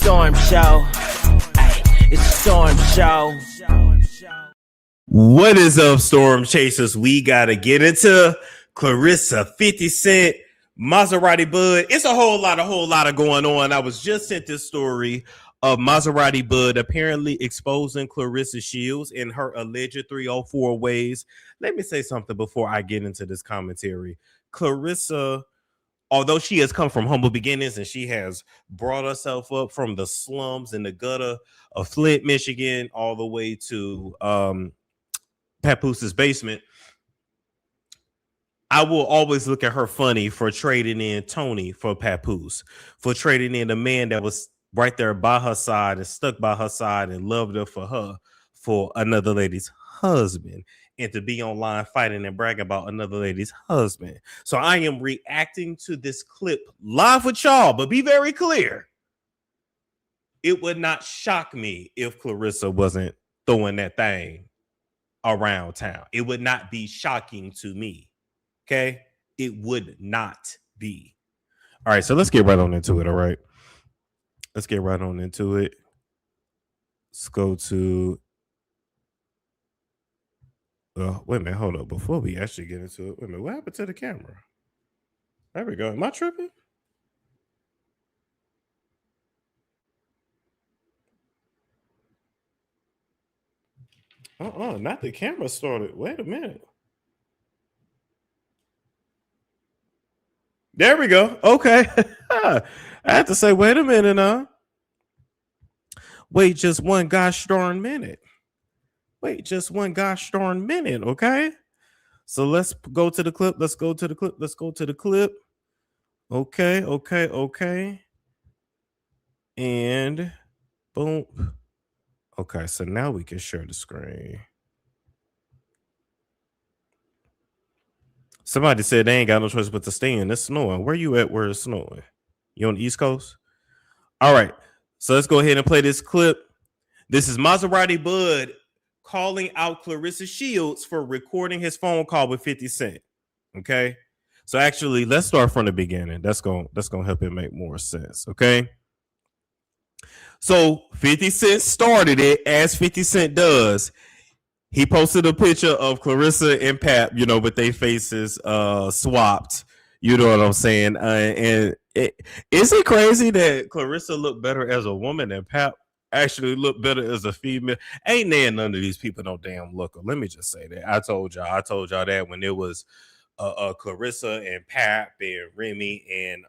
storm show. Ay, it's a storm show. What is up, Storm Chasers? We gotta get into Clarissa, 50 Cent, Maserati Bud. It's a whole lot of going on. I was just sent this story of Maserati Bud apparently exposing Clarissa Shields in her alleged 304 ways. Let me say something before I get into this commentary. Clarissa, although she has come from humble beginnings and she has brought herself up from the slums and the gutter of Flint, Michigan, all the way to Papoose' basement, I will always look at her funny for trading in Tony for Papoose, for trading in a man that was right there by her side and stuck by her side and loved her for another lady's husband, and to be online fighting and bragging about another lady's husband. So I am reacting to this clip live with y'all, but be very clear. It would not shock me if Clarissa wasn't throwing that thing around town. It would not be shocking to me. Okay? It would not be. All right, so let's get right on into it. All right. Let's get right on into it. Let's go to wait a minute, hold up. Before we actually get into it, wait a minute, what happened to the camera? There we go. Am I tripping? Not the camera started. Wait a minute. There we go. Okay. I had to say, wait a minute now. Wait just one gosh darn minute. Wait just one gosh darn minute, okay? So let's go to the clip. Let's go to the clip. Okay. And boom. Okay, so now we can share the screen. Somebody said they ain't got no choice but to stay in. It's snowing. Where you at where it's snowing? You on the East Coast? All right, so let's go ahead and play this clip. This is Maserati Bud calling out Clarissa Shields for recording his phone call with 50 Cent. Okay, so actually, let's start from the beginning. That's gonna help it make more sense. Okay. So 50 Cent started it, as 50 Cent does. He posted a picture of Clarissa and Pap, with their faces swapped. You know what I'm saying? And is it crazy that Clarissa looked better as a woman and Pap actually looked better as a female? Ain't there none of these people no damn looker. Let me just say that. I told y'all that when it was Clarissa and Pap and Remy and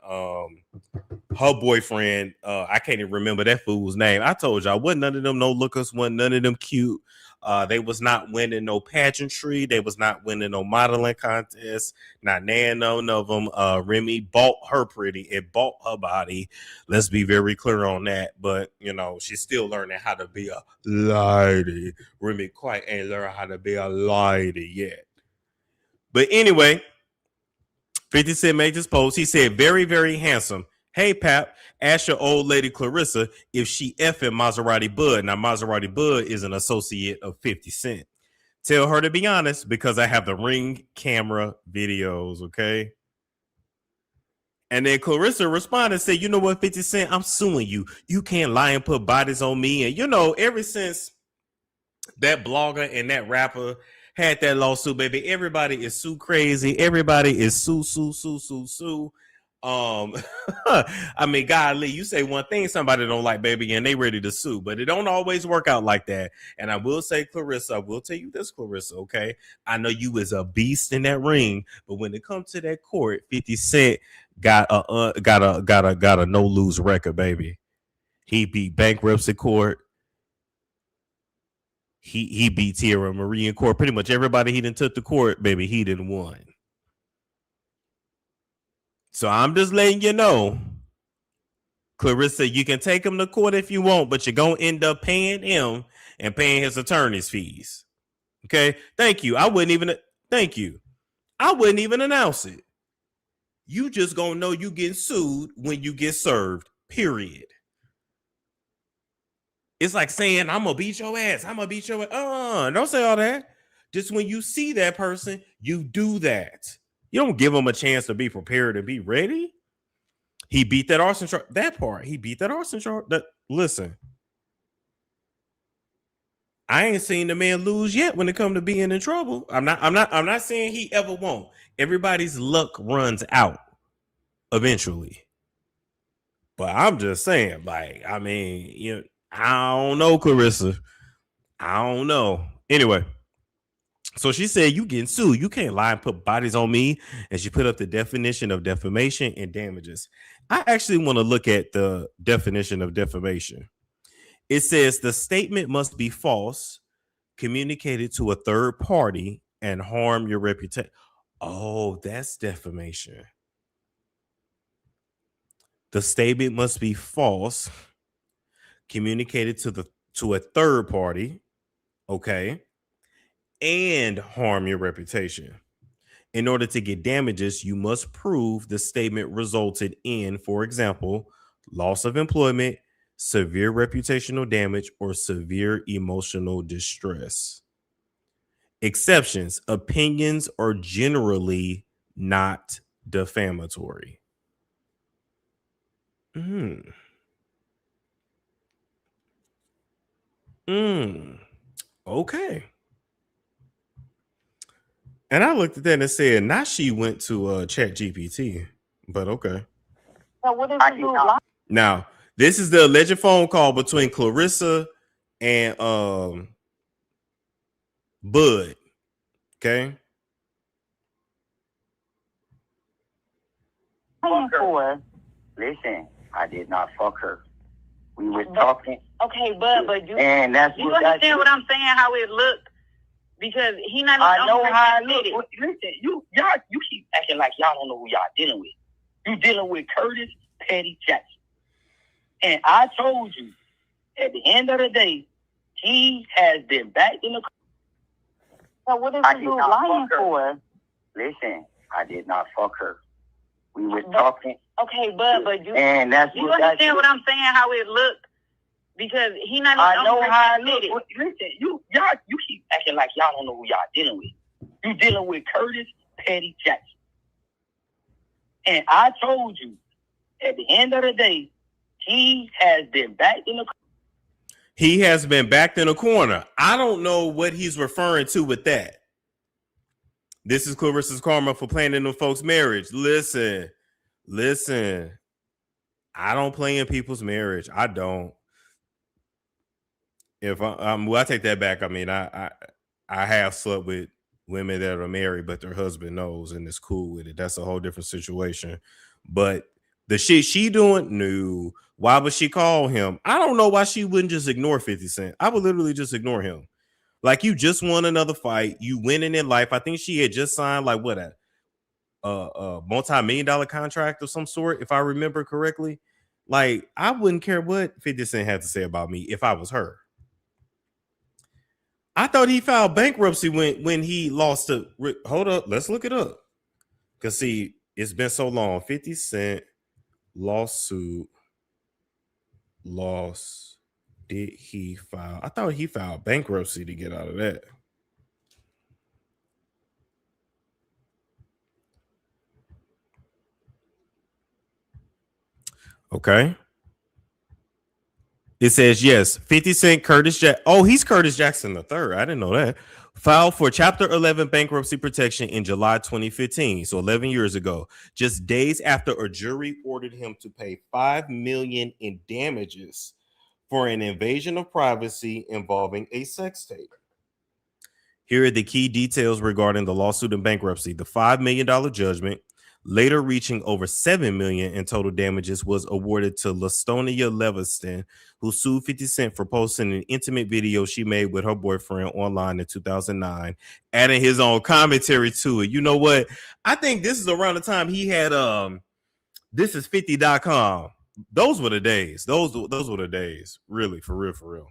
her boyfriend, I can't even remember that fool's name. I told y'all, wasn't none of them no lookers, wasn't none of them cute. They was not winning no pageantry. They was not winning no modeling contests. Not none of them. Remy bought her pretty. It bought her body. Let's be very clear on that. But, she's still learning how to be a lady. Remy quite ain't learned how to be a lady yet. But anyway, 50 Cent made this post. He said, very, very handsome. Hey, Pap, ask your old lady Clarissa if she effing Maserati Bud. Now, Maserati Bud is an associate of 50 Cent. Tell her to be honest because I have the Ring camera videos, okay? And then Clarissa responded and said, you know what, 50 Cent, I'm suing you. You can't lie and put bodies on me. And, ever since that blogger and that rapper had that lawsuit, baby, everybody is sue crazy. Everybody is sue. I mean, golly, you say one thing somebody don't like, baby, and they ready to sue, but it don't always work out like that. And I will say, Clarissa, I will tell you this, Clarissa, okay? I know you is a beast in that ring, but when it comes to that court, 50 Cent got a no lose record, baby. He beat bankruptcy court. He beat Tierra Marie in court. Pretty much everybody he done took to court, baby, he didn't won. So I'm just letting you know, Clarissa, you can take him to court if you want, but you're going to end up paying him and paying his attorney's fees. Okay? Thank you. I wouldn't even announce it. You just going to know you getting sued when you get served, period. It's like saying, I'm going to beat your ass. Don't say all that. Just when you see that person, you do that. You don't give them a chance to be prepared and be ready. He beat that arson charge. That part. He beat that arson charge. Listen, I ain't seen the man lose yet when it comes to being in trouble. I'm not saying he ever won't. Everybody's luck runs out eventually. But I'm just saying, like, I mean, I don't know, Clarissa. I don't know. Anyway, so she said, you getting sued. You can't lie and put bodies on me. And she put up the definition of defamation and damages. I actually want to look at the definition of defamation. It says the statement must be false, communicated to a third party, and harm your reputation. Oh, that's defamation. The statement must be false, communicated to a third party, okay, and harm your reputation. In order to get damages, you must prove the statement resulted in, for example, loss of employment, severe reputational damage, or severe emotional distress. Exceptions: opinions are generally not defamatory. Okay. And I looked at that and said, now she went to Chat GPT, but okay. So what is he doing? Now, this is the alleged phone call between Clarissa and Bud. Okay. For? Listen, I did not fuck her. We were talking. Okay, but you and that's you understand what I'm saying? How it looked? Because he not. I know how it look. Listen, you keep acting like y'all don't know who y'all dealing with. You dealing with Curtis Petty Jackson, and I told you at the end of the day, he has been back in the. So what is he lying for? Listen, I did not fuck her. We were talking. Okay, but you and that's you understand what I'm saying? How it looked? Because he not. I know how it look. Listen, you keep acting like y'all don't know who y'all dealing with. You dealing with Curtis Petty Jackson, and I told you at the end of the day, he has been backed in the. He has been backed in a corner. I don't know what he's referring to with that. This is Clarissa's karma for playing in the folks' marriage. Listen. I don't play in people's marriage. I don't. If I take that back. I mean, I have slept with women that are married, but their husband knows and is cool with it. That's a whole different situation. But the shit she doing, no. Why would she call him? I don't know why she wouldn't just ignore 50 Cent. I would literally just ignore him. Like, you just won another fight. You winning in life. I think she had just signed like what a multi-million-dollar contract of some sort, if I remember correctly. Like, I wouldn't care what 50 Cent had to say about me if I was her. I thought he filed bankruptcy when he lost to. Hold up, let's look it up. Cause see, it's been so long. 50 Cent lawsuit loss. Did he file? I thought he filed bankruptcy to get out of that. Okay. It says, yes, 50 Cent, Curtis Jackson. Oh, he's Curtis Jackson III. I didn't know that. Filed for Chapter 11 bankruptcy protection in July 2015, so 11 years ago, just days after a jury ordered him to pay $5 million in damages for an invasion of privacy involving a sex tape. Here are the key details regarding the lawsuit and bankruptcy. The $5 million judgment, later reaching over $7 million in total damages, was awarded to Lastonia Leviston, who sued 50 Cent for posting an intimate video she made with her boyfriend online in 2009, adding his own commentary to it. You know what? I think this is around the time he had thisis50.com. Those were the days. Those were the days. Really, for real.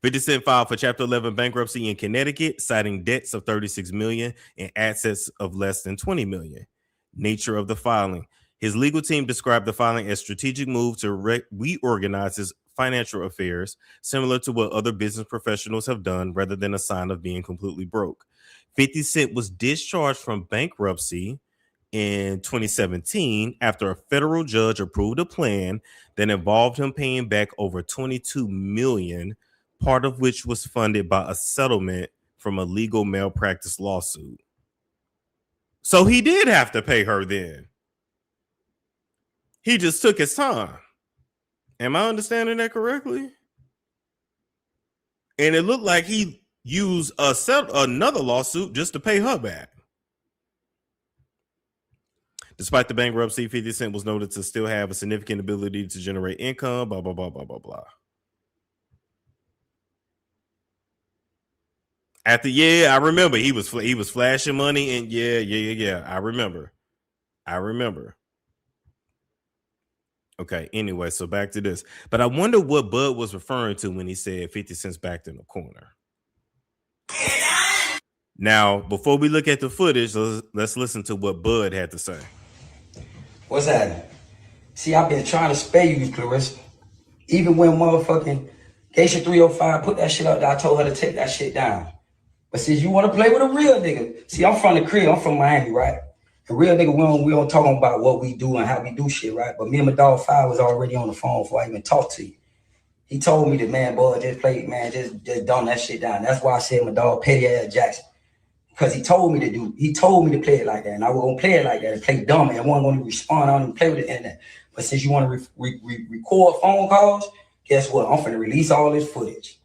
50 Cent filed for Chapter 11 bankruptcy in Connecticut, citing debts of $36 million and assets of less than $20 million. Nature of the filing. His legal team described the filing as strategic move to reorganize his financial affairs, similar to what other business professionals have done, rather than a sign of being completely broke. 50 Cent was discharged from bankruptcy in 2017 after a federal judge approved a plan that involved him paying back over $22 million, part of which was funded by a settlement from a legal malpractice lawsuit. So he did have to pay her then. He just took his time. Am I understanding that correctly? And it looked like he used another lawsuit just to pay her back. Despite the bankruptcy, 50 Cent was noted to still have a significant ability to generate income, blah, blah, blah, blah, blah, blah. I remember he was flashing money and yeah. I remember. Okay, anyway, so back to this. But I wonder what Bud was referring to when he said 50 Cent's backed in the corner. Now, before we look at the footage, let's listen to what Bud had to say. What's happening? See, I've been trying to spare you, Clarissa. Even when motherfucking Geisha 305 put that shit up there, I told her to take that shit down. But since you want to play with a real nigga, see, I'm from the crib, I'm from Miami, right? And real nigga, we don't talk about what we do and how we do shit, right? But me and my dog Five was already on the phone before I even talked to you. He told me that, man, boy, just play, man, just dumb that shit down. That's why I said my dog Petty Ass Jackson. Because he told me to play it like that. And I was going to play it like that and play dumb and wasn't going to respond. I don't even play with the internet. But since you want to record phone calls, guess what? I'm finna release all this footage.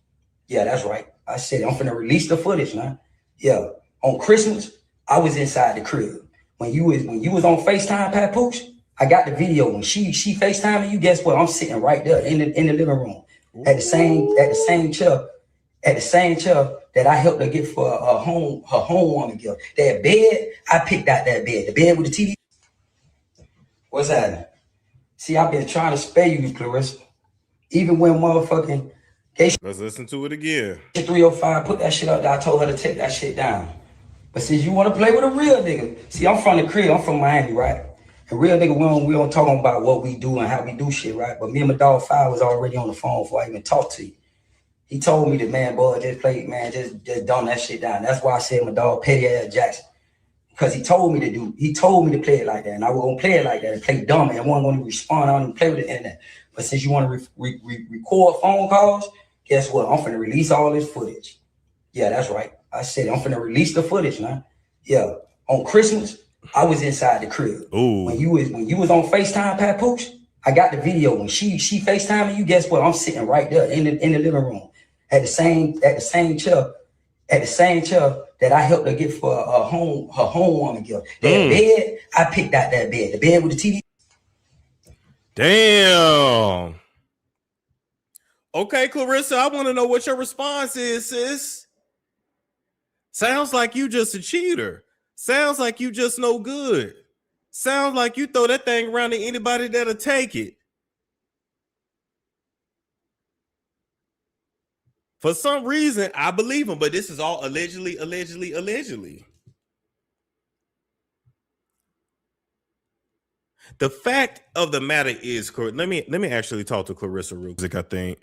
Yeah, that's right. I said, I'm finna release the footage, man. Yeah. On Christmas, I was inside the crib. When you was on FaceTime, Papoose, I got the video. When she FaceTiming you, guess what? I'm sitting right there in the living room. At the same chair that I helped her get for her homewarming gift. That bed, I picked out that bed. The bed with the TV. What's happening? See, I've been trying to spare you, Clarissa. Even when motherfucking Let's listen to it again. 305 put that shit up there, I told her to take that shit down. But since you want to play with a real nigga, see, I'm from the crib, I'm from Miami, right? And real nigga, we don't talk about what we do and how we do shit, right? But me and my dog Five was already on the phone before I even talked to you. He told me that, man, boy, just play, man, just dumb that shit down. That's why I said my dog Petty Ass Jackson. Because he told me to play it like that. And I was going to play it like that and play dumb and wasn't going to respond. I don't even play with the internet. But since you want to record phone calls, guess what? I'm finna release all this footage. Yeah, that's right. I said, I'm finna release the footage, man. Yeah. On Christmas, I was inside the crib. Ooh. When you was on FaceTime, Papoose, I got the video. When she FaceTiming you, guess what? I'm sitting right there in the living room. At the same chair that I helped her get for her homewarming gift. That bed, I picked out that bed. The bed with the TV. Damn. Okay, Clarissa, I want to know what your response is, sis. Sounds like you just a cheater. Sounds like you just no good. Sounds like you throw that thing around to anybody that'll take it. For some reason, I believe him, but this is all allegedly. The fact of the matter is, let me actually talk to Clarissa real quick, I think.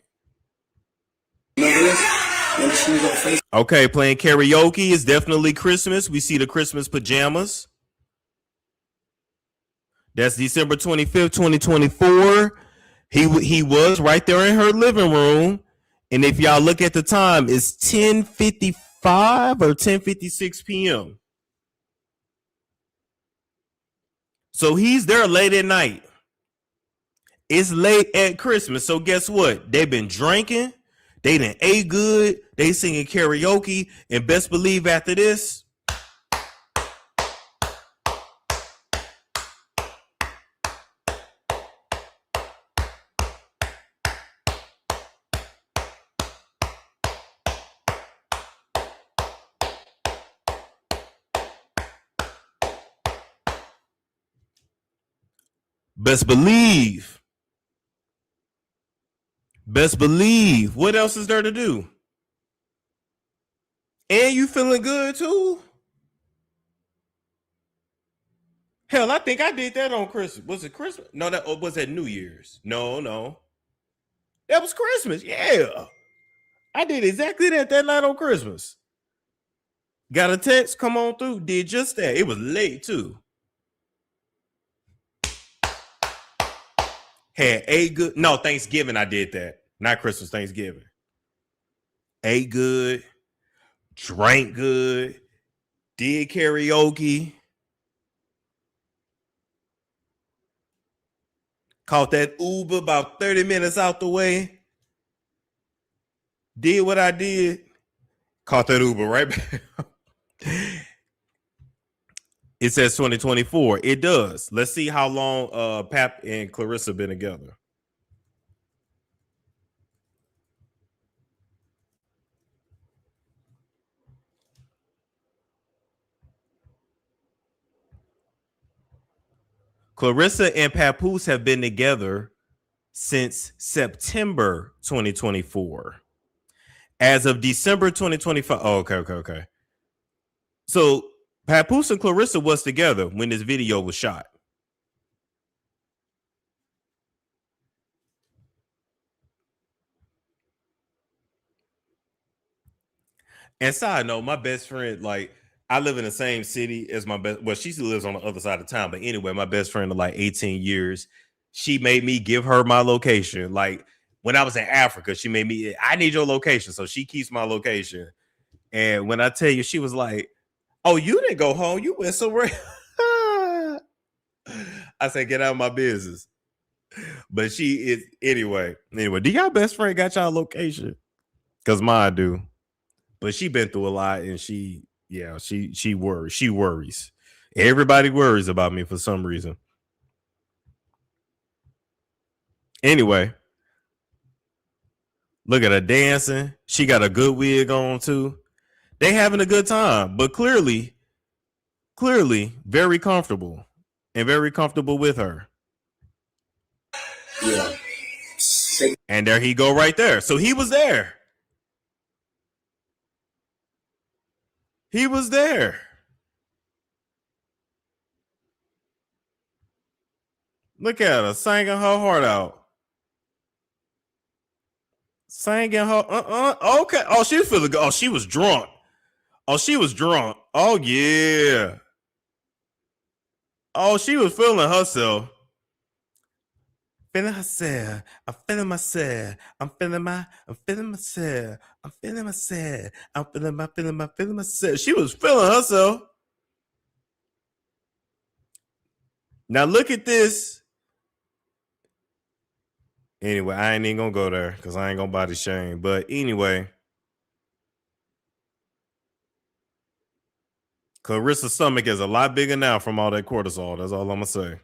Okay, playing karaoke is definitely Christmas. We see the Christmas pajamas. That's December 25th, 2024. He was right there in her living room. And if y'all look at the time, it's 10:55 or 10:56 p.m. So he's there late at night. It's late at Christmas. So guess what? They've been drinking. They done ate good. They singing karaoke. And best believe after this, best believe. What else is there to do? And you feeling good too? Hell, I think I did that on Christmas. Was it Christmas? No, was that New Year's? No. That was Christmas. Yeah. I did exactly that night on Christmas. Got a text, come on through, did just that. It was late too. Had Thanksgiving I did that. Not Christmas, Thanksgiving. Ate good, drank good, did karaoke. Caught that Uber about 30 minutes out the way. Did what I did. Caught that Uber right back. It says 2024. It does. Let's see how long Pap and Clarissa been together. Clarissa and Papoose have been together since September 2024. As of December 2025. Oh, okay. So Papoose and Clarissa was together when this video was shot. And side note, my best friend, like, I live in the same city as my best. Well, she lives on the other side of town. But anyway, my best friend of like 18 years, she made me give her my location. Like when I was in Africa, she made me, I need your location. So she keeps my location. And when I tell you, she was like, oh, you didn't go home. You went somewhere. I said, get out of my business. But she is, anyway, do y'all best friend got y'all location? Because mine do. But she been through a lot and she worries. She worries. Everybody worries about me for some reason. Anyway, look at her dancing. She got a good wig on too. They having a good time, but clearly very comfortable and very comfortable with her. Yeah. And there he go right there. So he was there. He was there. Look at her singing her heart out. Singing her okay. Oh, she was feeling good. Oh, she was drunk. Oh, she was drunk. Oh, yeah. Oh, she was feeling herself. Feeling herself. I'm feeling myself. I'm feeling myself. I'm feeling myself. I'm feeling myself. She was feeling herself. Now look at this. Anyway, I ain't even gonna go there because I ain't gonna body shame. But anyway, Clarissa's stomach is a lot bigger now from all that cortisol. That's all I'm gonna say.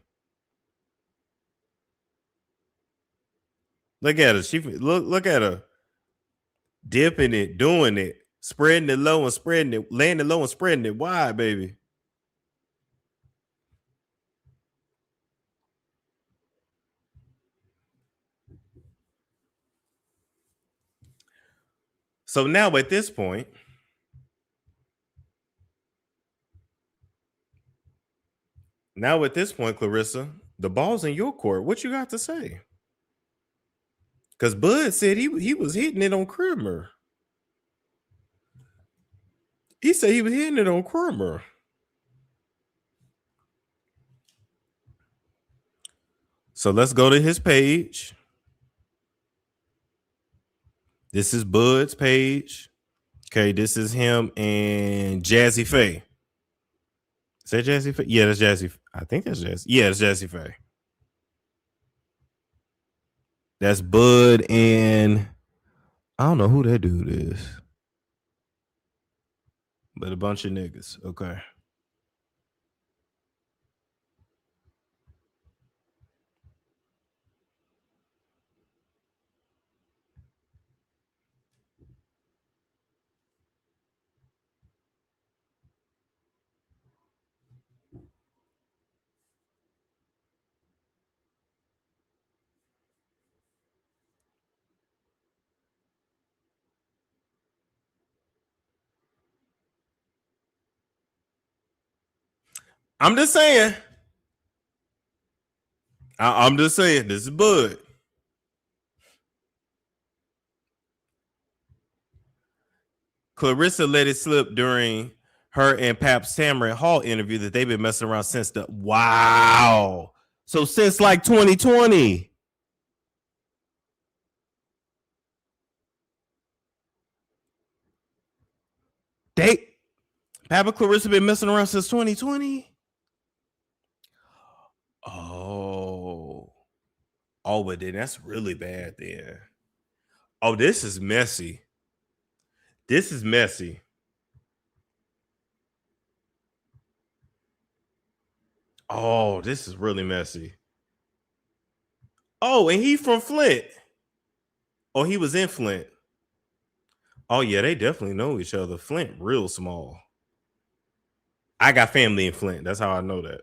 Look at her. She look at her. Dipping it, doing it, spreading it low and spreading it, landing low and spreading it wide, baby. So now at this point, Clarissa, the ball's in your court. What you got to say? Because Bud said he was hitting it on Kramer. He said he was hitting it on Kramer. So let's go to his page. This is Bud's page. Okay, this is him and Jazzy Faye. Is that Jazzy Faye? Yeah, that's Jazzy. I think that's Jazzy. Yeah, it's Jazzy Faye. That's Bud and I don't know who that dude is. But a bunch of niggas. Okay. I'm just saying. I'm just saying. This is Bud. Clarissa let it slip during her and Pap's Tamron Hall interview that they've been messing around since the wow. So since like 2020. Pap and Clarissa been messing around since 2020. Oh, but then that's really bad then. Oh, this is messy. Oh, this is really messy. Oh, and he from Flint. Oh, he was in Flint. Oh, yeah, they definitely know each other. Flint, real small. I got family in Flint. That's how I know that.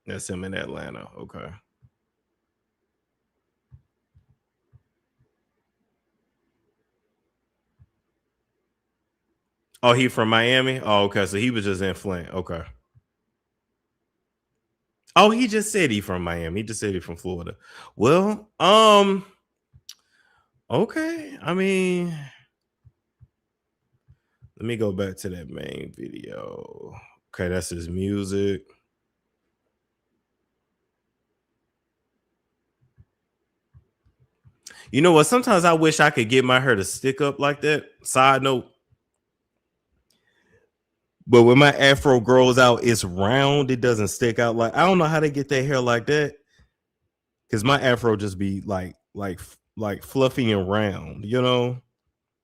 That's him in Atlanta. Okay. Oh, he from Miami? Oh, okay. So he was just in Flint. Okay. Oh, he just said he from Miami. He just said he from Florida. Well, okay. I mean, let me go back to that main video. Okay, that's his music. You know what? Sometimes I wish I could get my hair to stick up like that. Side note. But when my afro grows out, it's round. It doesn't stick out. Like, I don't know how they get their hair like that. Because my afro just be like fluffy and round, you know?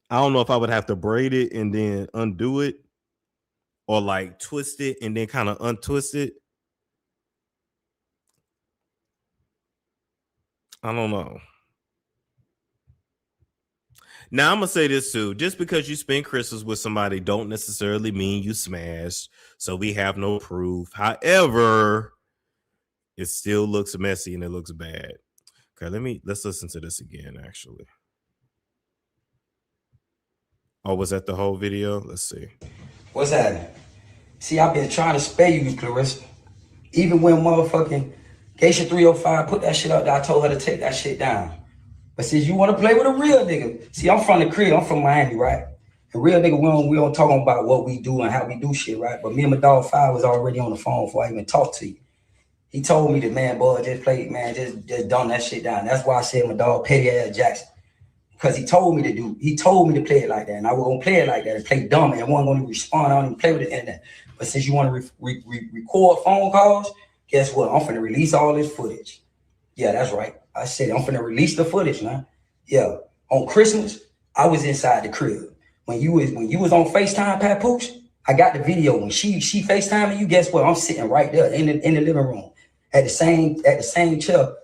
I don't know if I would have to braid it and then undo it, or like twist it and then kind of untwist it. I don't know. Now I'm gonna say this too: just because you spend Christmas with somebody, don't necessarily mean you smash. So we have no proof. However, it still looks messy and it looks bad. Okay, let's listen to this again. Actually, oh, was that the whole video? Let's see. What's happening? See, I've been trying to spare you, Clarissa. Even when motherfucking Geisha 305 put that shit up there, I told her to take that shit down. But since you want to play with a real nigga, see, I'm from the crib, I'm from Miami, right? And real nigga, we don't talk about what we do and how we do shit, right? But me and my dog 5 was already on the phone before I even talked to you. He told me that, man, boy, just play, man, just dumb that shit down. That's why I said my dog Petty Ass Jackson. Because he told me to play it like that. And I was going to play it like that and play dumb and I wasn't going to respond. I don't even play with the internet. But since you want to record phone calls, guess what? I'm finna release all this footage. Yeah, that's right. I said I'm finna release the footage, man. Yeah. On Christmas, I was inside the crib. When you was on FaceTime, Papoose, I got the video. When she FaceTiming you, guess what? I'm sitting right there in the living room at the same chair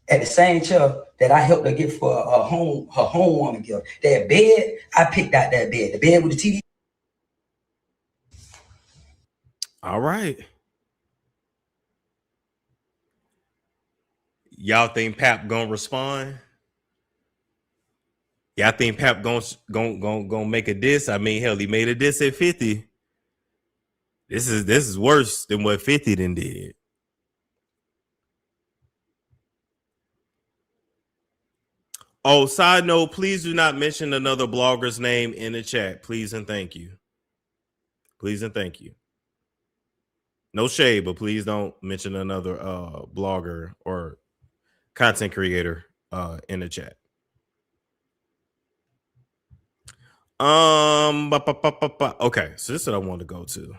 that I helped her get for her home gift. That bed, I picked out that bed. The bed with the TV. All right. Y'all think Pap gonna respond? Y'all think Pap gonna make a diss? I mean, hell, he made a diss at 50. This is worse than what 50 then did. Oh, side note, please do not mention another blogger's name in the chat. Please and thank you. Please and thank you. No shade, but please don't mention another blogger or content creator in the chat. Okay, so this is what I want to go to.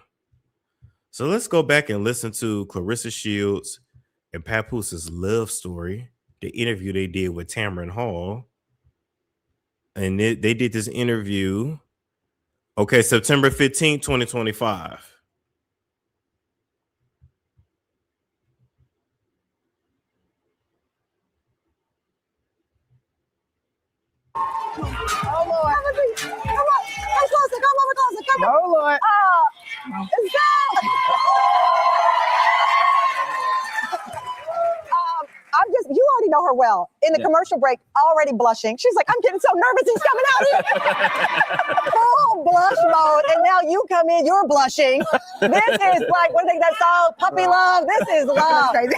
So let's go back and listen to Clarissa Shields and Papoose' love story, the interview they did with Tamron Hall. And they did this interview, okay, September 15th, 2025. Oh, Lord. Come on. Come closer. Come over closer. Come on. Oh, Lord. Let's go. You already know her well. In the commercial break, already blushing. She's like, I'm getting so nervous. He's coming out here. Full blush mode. And now you come in, you're blushing. This is like, what is that song? Puppy love. This is love. Crazy.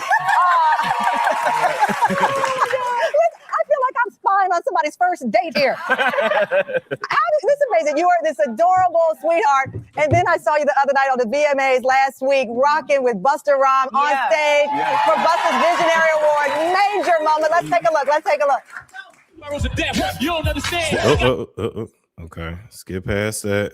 I feel like I'm spying about somebody's first date here. This is amazing. You are this adorable sweetheart. And then I saw you the other night on the VMAs last week, rocking with Busta Rhymes on stage for Busta's Visionary Award. Major moment. Let's take a look. You don't understand. Okay, skip past that.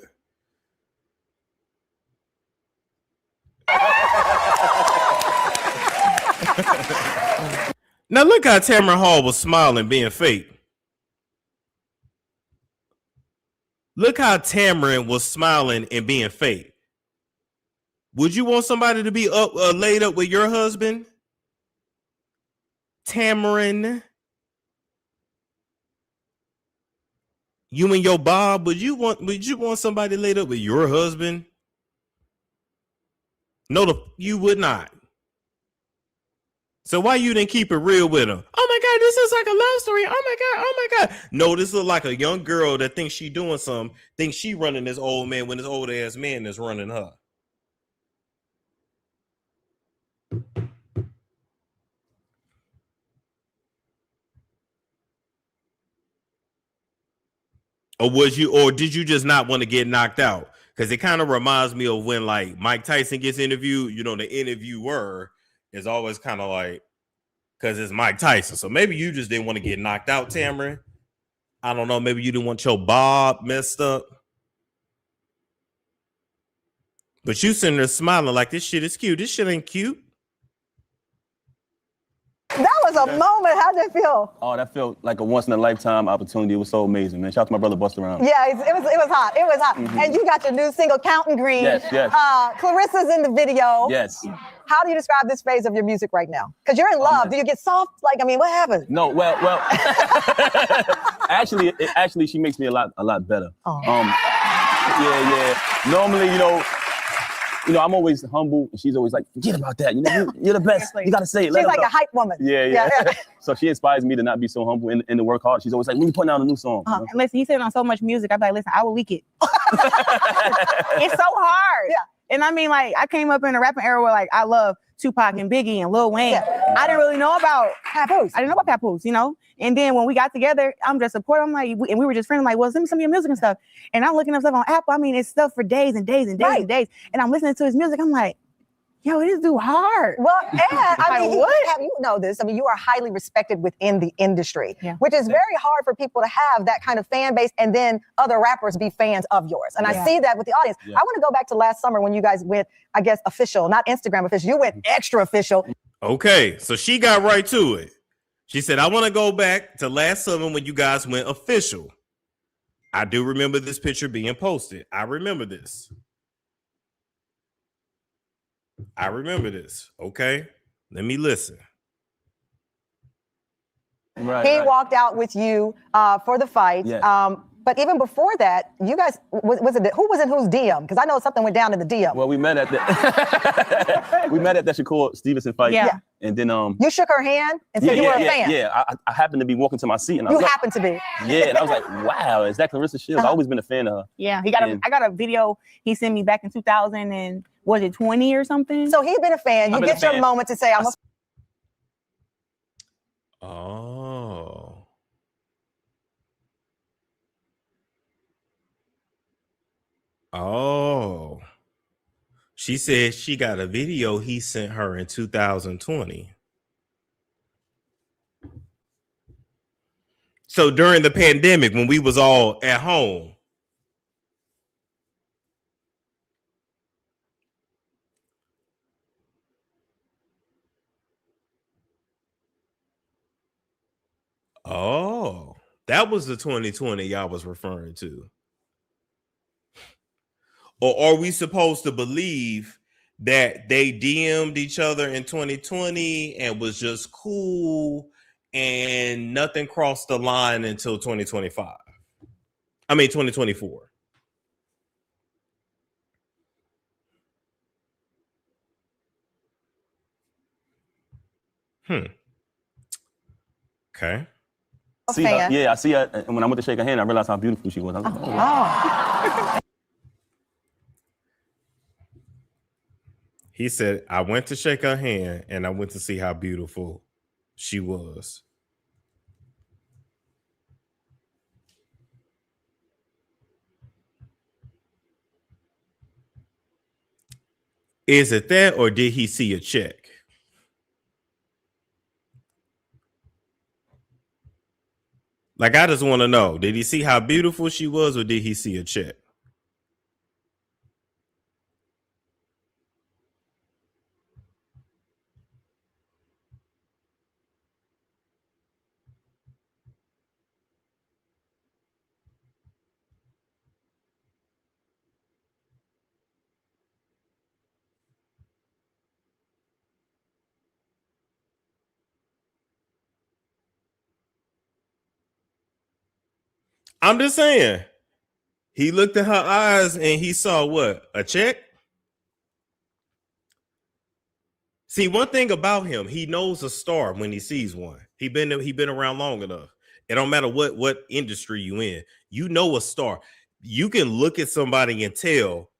Now look how Tamron Hall was smiling, being fake. Look how Tamron was smiling and being fake. Would you want somebody to be laid up with your husband, Tamron? You and your Bob, would you want somebody laid up with your husband? No, you would not. So why you didn't keep it real with him? Oh my God, this is like a love story. Oh my God. No, this look like a young girl that thinks she doing something, thinks she running this old man when this old ass man is running her. Or did you just not want to get knocked out? Because it kind of reminds me of when like Mike Tyson gets interviewed, you know, the interviewer is always kind of like, because it's Mike Tyson. So maybe you just didn't want to get knocked out, Tamron. I don't know. Maybe you didn't want your Bob messed up. But you sitting there smiling like this shit is cute. This shit ain't cute. That was a moment. How'd that feel? Oh, that felt like a once in a lifetime opportunity. It was so amazing, man. Shout out to my brother Busta Rhymes. Yeah, it was hot. It was hot. Mm-hmm. And you got your new single, Counting Green. Yes. Clarissa's in the video. Yes. How do you describe this phase of your music right now? Because you're in love. Do you get soft? Like, I mean, what happened? No, well. actually, she makes me a lot better. Oh. Yeah. Normally, you know, I'm always humble, and she's always like, forget about that. You know, you're the best. You gotta say it. She's like a hype woman. Yeah. So she inspires me to not be so humble and to work hard. She's always like, when you putting out a new song? You know? And listen, he said on so much music, I'd be like, listen, I will leak it. It's so hard. Yeah. And I mean, like, I came up in a rapping era where, like, I love Tupac and Biggie and Lil Wayne. Yeah. I didn't really know about Papoose. I didn't know about Papoose, you know? And then when we got together, I'm just supporting. I'm like, and we were just friends. I'm like, well, send me some of your music and stuff. And I'm looking up stuff on Apple. I mean, it's stuff for days and days and days and days. And I'm listening to his music. I'm like, yo, this dude hard. Well, and I mean, what? you know this. I mean, you are highly respected within the industry, Yeah. which is very hard for people to have that kind of fan base and then other rappers be fans of yours. And I see that with the audience. Yeah. I want to go back to last summer when you guys went, I guess, official, not Instagram official. You went extra official. Okay, so she got right to it. She said, I want to go back to last summer when you guys went official. I do remember this picture being posted. I remember this. Okay, let me listen. Right. He walked out with you for the fight. Yes. But even before that, you guys, who was in whose DM? Because I know something went down in the DM. Well, we met at the Shakur Stevenson fight. Yeah. And then You shook her hand and said you were a fan. Yeah. I happened to be walking to my seat, and I You was happened to be. yeah, and I was like, wow, is that Clarissa Shields? I've always been a fan of her. Yeah, I got a video he sent me back in 2000 and was it 20 or something? So he's been a fan. You I've been get a your fan. moment to say, I'm a Oh. She said she got a video he sent her in 2020. So during the pandemic, when we was all at home. Oh, that was the 2020 y'all was referring to. Or are we supposed to believe that they DM'd each other in 2020 and was just cool and nothing crossed the line until 2025? I mean, 2024. Okay. See her, yeah, I see her. And when I went to shake her hand, I realized how beautiful she was. I was like, oh. He said, I went to shake her hand and I went to see how beautiful she was. Is it that, or did he see a check? Like, I just want to know, did he see how beautiful she was, or did he see a check? I'm just saying. He looked at her eyes and he saw what? A check? See, one thing about him, he knows a star when he sees one. He been around long enough. It don't matter what industry you in. You know a star. You can look at somebody and tell,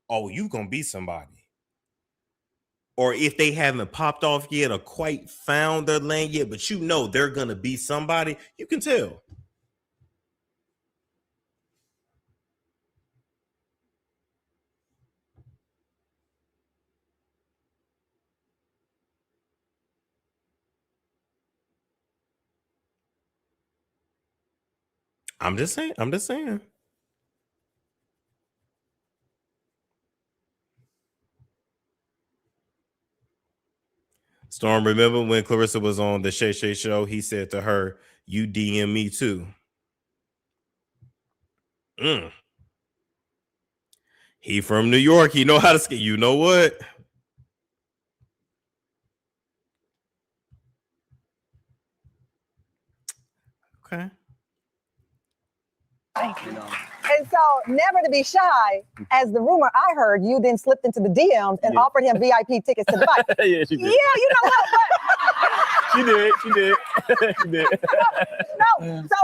oh, you gonna be somebody. Or if they haven't popped off yet or quite found their lane yet, but you know they're gonna be somebody, you can tell. I'm just saying. Storm, remember when Clarissa was on the Shay Shay show, he said to her, you DM me too. He from New York. He know how to skate. You know what? Okay. And so, never to be shy, as the rumor I heard, you then slipped into the DMs and offered him VIP tickets to Dubai. Yeah, she did. Yeah, you know what? She did. She did. No, so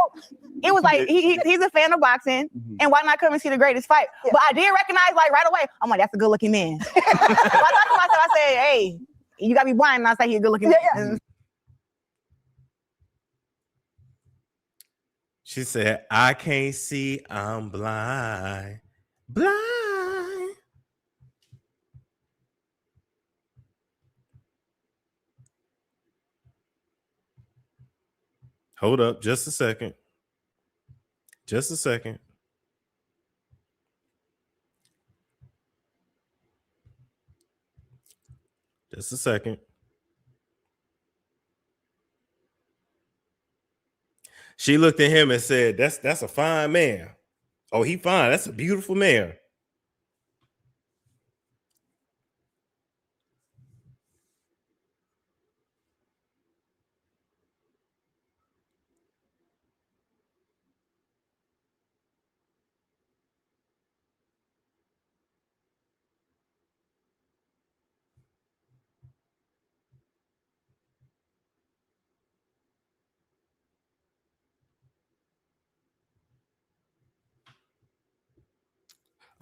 it was like he's a fan of boxing, and why not come and see the greatest fight? Yeah. But I did recognize like right away. I'm like, that's a good looking man. So I thought to myself, I said, hey, you gotta be blind, and I say he's a good looking man. She said, I can't see, I'm blind. Blind. Hold up, just a second. Just a second. Just a second. She looked at him and said, that's a fine man. Oh, he fine. That's a beautiful man.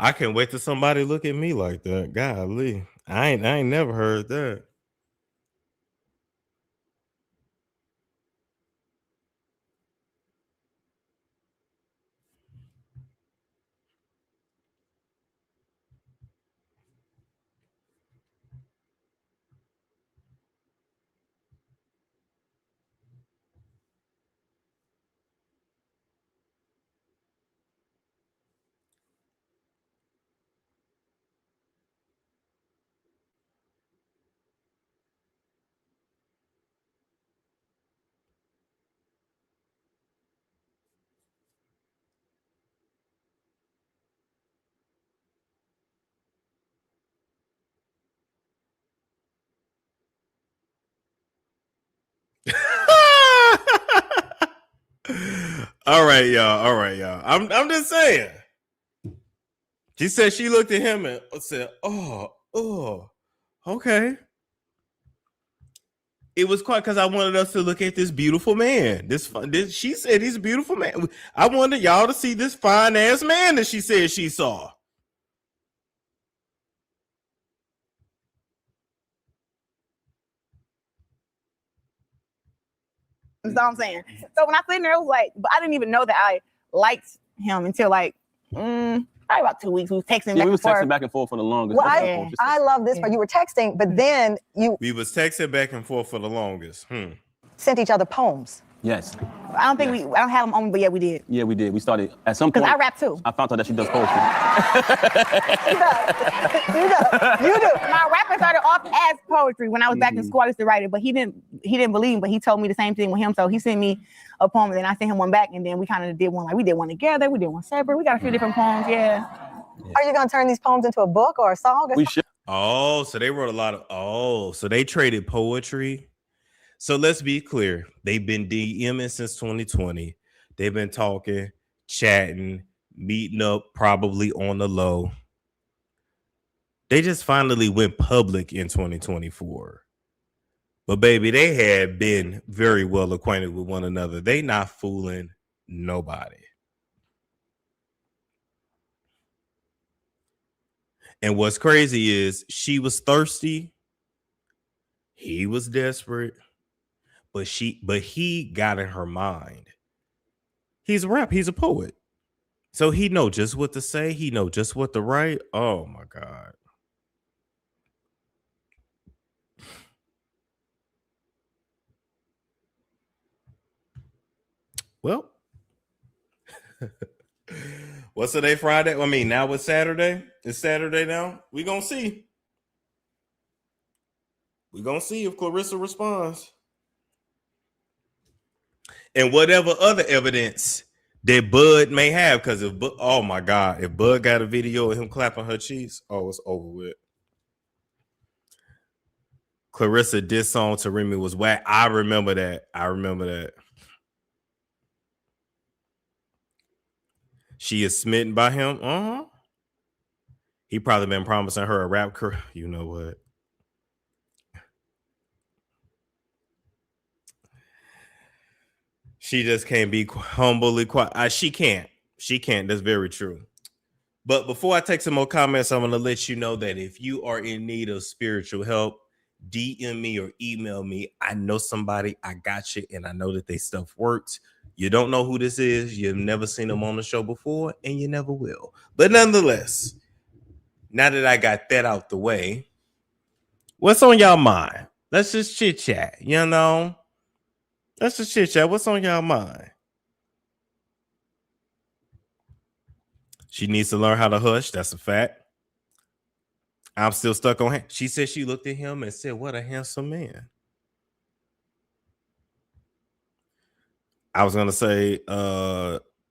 I can't wait till somebody look at me like that. Golly. I ain't never heard that. All right, y'all. I'm just saying. She said she looked at him and said, oh, okay. It was quite because I wanted us to look at this beautiful man. This she said he's a beautiful man. I wanted y'all to see this fine ass man that she said she saw. That's all I'm saying. So when I sitting there, it was like, but I didn't even know that I liked him until like Probably about 2 weeks. We was texting Yeah, back we was and forth. texting back and forth for the longest. Well, back and forth, just- I love this part. You were texting, but then you We was texting back and forth for the longest. sent each other poems. Yes. I don't think I don't have them on, but yeah, we did. Yeah, we did. We started at some point. Because I rap too. I found out that she does poetry. You do. My rapping started off as poetry when I was back in school. I used to write it, but he didn't believe me, but he told me the same thing with him. So he sent me a poem, and then I sent him one back, and then we kind of did one. Like we did one together, we did one separate. We got a few different poems, yeah. Are you gonna turn these poems into a book or a song? Or We should. Oh, so they wrote a lot of. So they traded poetry. So let's be clear. They've been DMing since 2020. They've been talking, chatting, meeting up, probably on the low. They just finally went public in 2024. But baby, they had been very well acquainted with one another. They not fooling nobody. And what's crazy is she was thirsty. He was desperate. But he got in her mind. He's a rap. He's a poet. So he know just what to say. He know just what to write. Oh my God. Well, what's today? Friday? I mean, now it's Saturday. It's Saturday now. We gonna see. We gonna see if Clarissa responds. And whatever other evidence that Bud may have, because oh my God, if Bud got a video of him clapping her cheeks, oh, it's over with. Clarissa diss song to Remy was whack. I remember that. She is smitten by him. He probably been promising her a rap career. You know what? She just can't be humbly quiet. She can't. That's very true. But before I take some more comments, I'm going to let you know that if you are in need of spiritual help, DM me or email me. I know somebody. I got you. And I know that they stuff works. You don't know who this is. You've never seen them on the show before, and you never will. But nonetheless, now that I got that out the way, what's on y'all mind? Let's just chit chat, you know? Let's just chit chat. What's on y'all mind? She needs to learn how to hush. That's a fact. I'm still stuck on him. She said she looked at him and said, "What a handsome man." I was gonna say,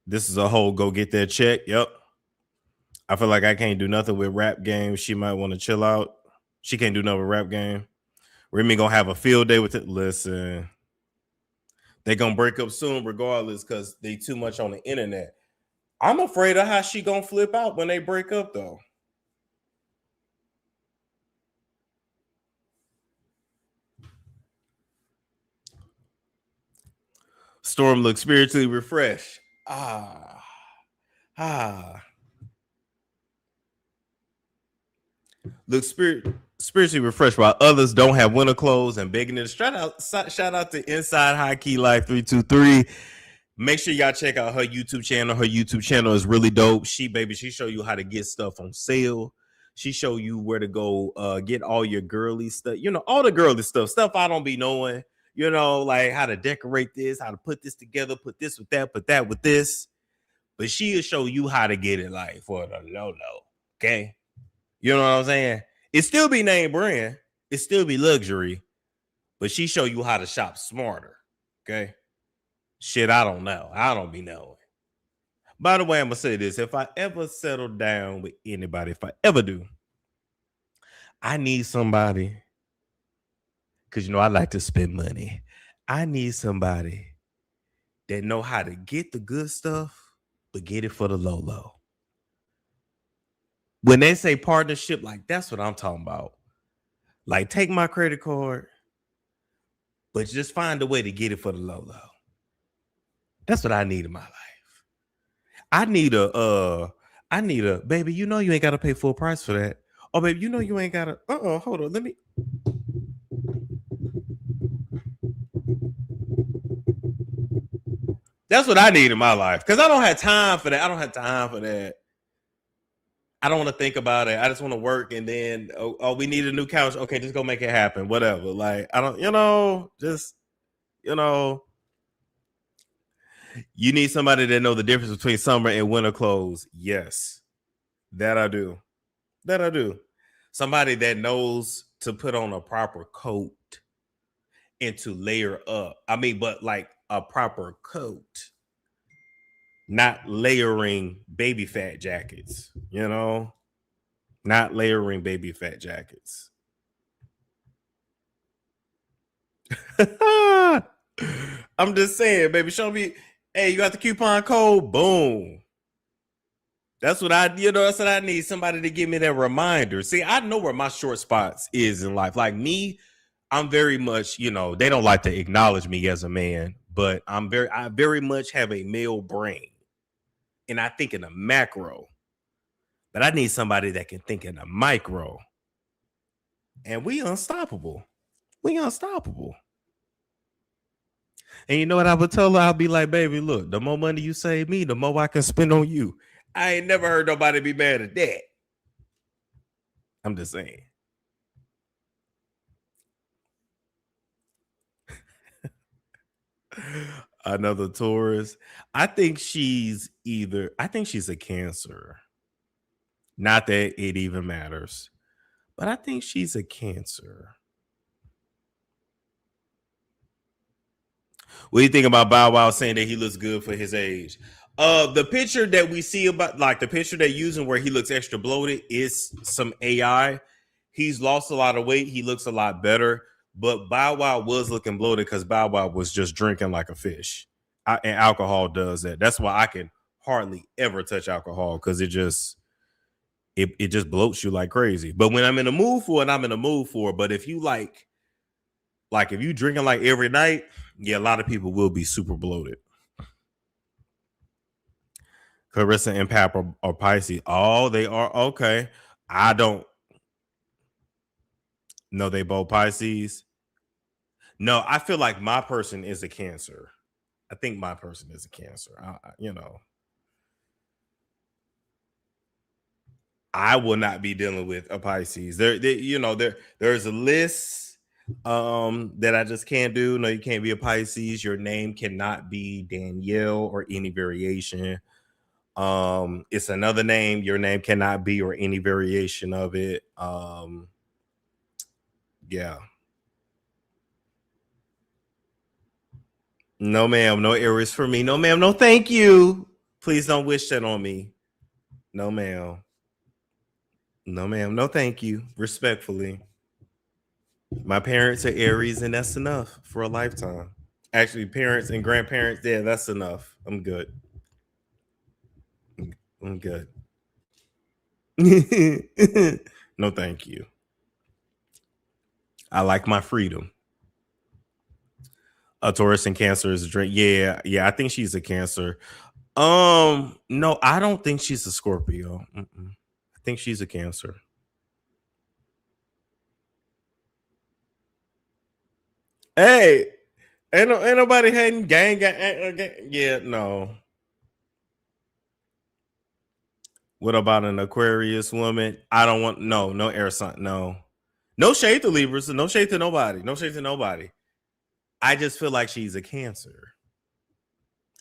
this is a whole go get that check. Yep. I feel like I can't do nothing with rap game. She might want to chill out. She can't do nothing with rap game. Remy gonna have a field day with it. Listen, they gonna break up soon, regardless, because they too much on the internet. I'm afraid of how she gonna flip out when they break up, though. Storm looks spiritually refreshed. Looks spiritually refreshed while others don't have winter clothes and begging to shout out to Inside High Key Life 323. Make sure y'all check out her YouTube channel. Her YouTube channel is really dope. She show you how to get stuff on sale. She show you where to go get all your girly stuff. You know, all the girly stuff I don't be knowing. You know, like how to decorate this, how to put this together, put this with that, put that with this. But she'll show you how to get it like for the low. Okay. You know what I'm saying? It still be name brand. It still be luxury. But she show you how to shop smarter. Okay. Shit, I don't know. I don't be knowing. By the way, I'm going to say this. If I ever settle down with anybody, if I ever do, I need somebody. Because, you know, I like to spend money. I need somebody that know how to get the good stuff, but get it for the low. When they say partnership, like, that's what I'm talking about. Like, take my credit card, but just find a way to get it for the low. That's what I need in my life. I need a, baby, you know you ain't got to pay full price for that. Oh, baby, you know you ain't got to, hold on, let me. That's what I need in my life because I don't have time for that. I don't want to think about it. I just want to work, and then we need a new couch. Okay, just go make it happen. Whatever. Like I don't, just you need somebody that know the difference between summer and winter clothes. Yes, that I do. That I do. Somebody that knows to put on a proper coat and to layer up. I mean, but like a proper coat, not layering baby fat jackets, not layering baby fat jackets. I'm just saying, baby, show me, hey, you got the coupon code? Boom. That's what that's what I need. Somebody to give me that reminder. See, I know where my short spots is in life. Like me, I'm very much, they don't like to acknowledge me as a man, but I very much have a male brain. And I think in a macro. But I need somebody that can think in a micro. And we unstoppable. We unstoppable. And you know what I would tell her? I'll be like, baby, look, the more money you save me, the more I can spend on you. I ain't never heard nobody be mad at that. I'm just saying. Another Taurus. I think she's a Cancer. Not that it even matters, but I think she's a Cancer. What do you think about Bow Wow saying that he looks good for his age? The picture that we see about, like the picture they're using where he looks extra bloated is some AI. He's lost a lot of weight. He looks a lot better. But Bow Wow was looking bloated because Bow Wow was just drinking like a fish. And alcohol does that. That's why I can hardly ever touch alcohol because it just bloats you like crazy. But when I'm in the mood for it, I'm in the mood for it. But if you like if you drinking like every night, yeah, a lot of people will be super bloated. Clarissa and Pap are Pisces. Oh, they are? Okay. I don't know they both Pisces. No, I feel like my person is a Cancer. I think my person is a Cancer. I will not be dealing with a Pisces. There's a list that I just can't do. No, you can't be a Pisces. Your name cannot be Danielle or any variation. It's another name. Your name cannot be or any variation of it. Yeah. No, ma'am. No Aries for me. No, ma'am. No, thank you. Please don't wish that on me. No, ma'am. No, ma'am. No, thank you. Respectfully. My parents are Aries, and that's enough for a lifetime. Actually, parents and grandparents, yeah, that's enough. I'm good. I'm good. No, thank you. I like my freedom. A Taurus and Cancer is a drink. Yeah, I think she's a Cancer. No, I don't think she's a Scorpio. I think she's a Cancer. Hey, ain't nobody hating gang. Yeah, no. What about an Aquarius woman? I don't want no air sign. No shade to Libras. No shade to nobody. No shade to nobody. I just feel like she's a Cancer.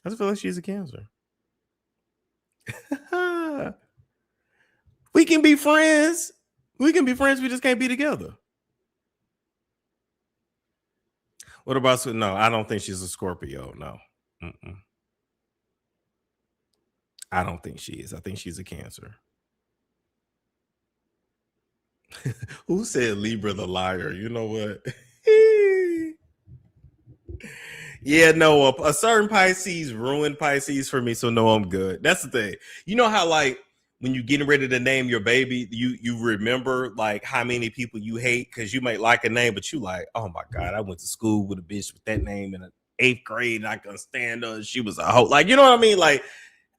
I just feel like she's a Cancer. We can be friends. We can be friends. We just can't be together. What about no? I don't think she's a Scorpio. No. I don't think she is. I think she's a Cancer. Who said Libra the liar? You know what? Yeah, no, a certain Pisces ruined Pisces for me, so no, I'm good. That's the thing. You know how like when you're getting ready to name your baby, you remember like how many people you hate because you might like a name, but you like, oh my God, I went to school with a bitch with that name in the 8th grade and I couldn't stand her. She was a hoe. Like, you know what I mean? Like,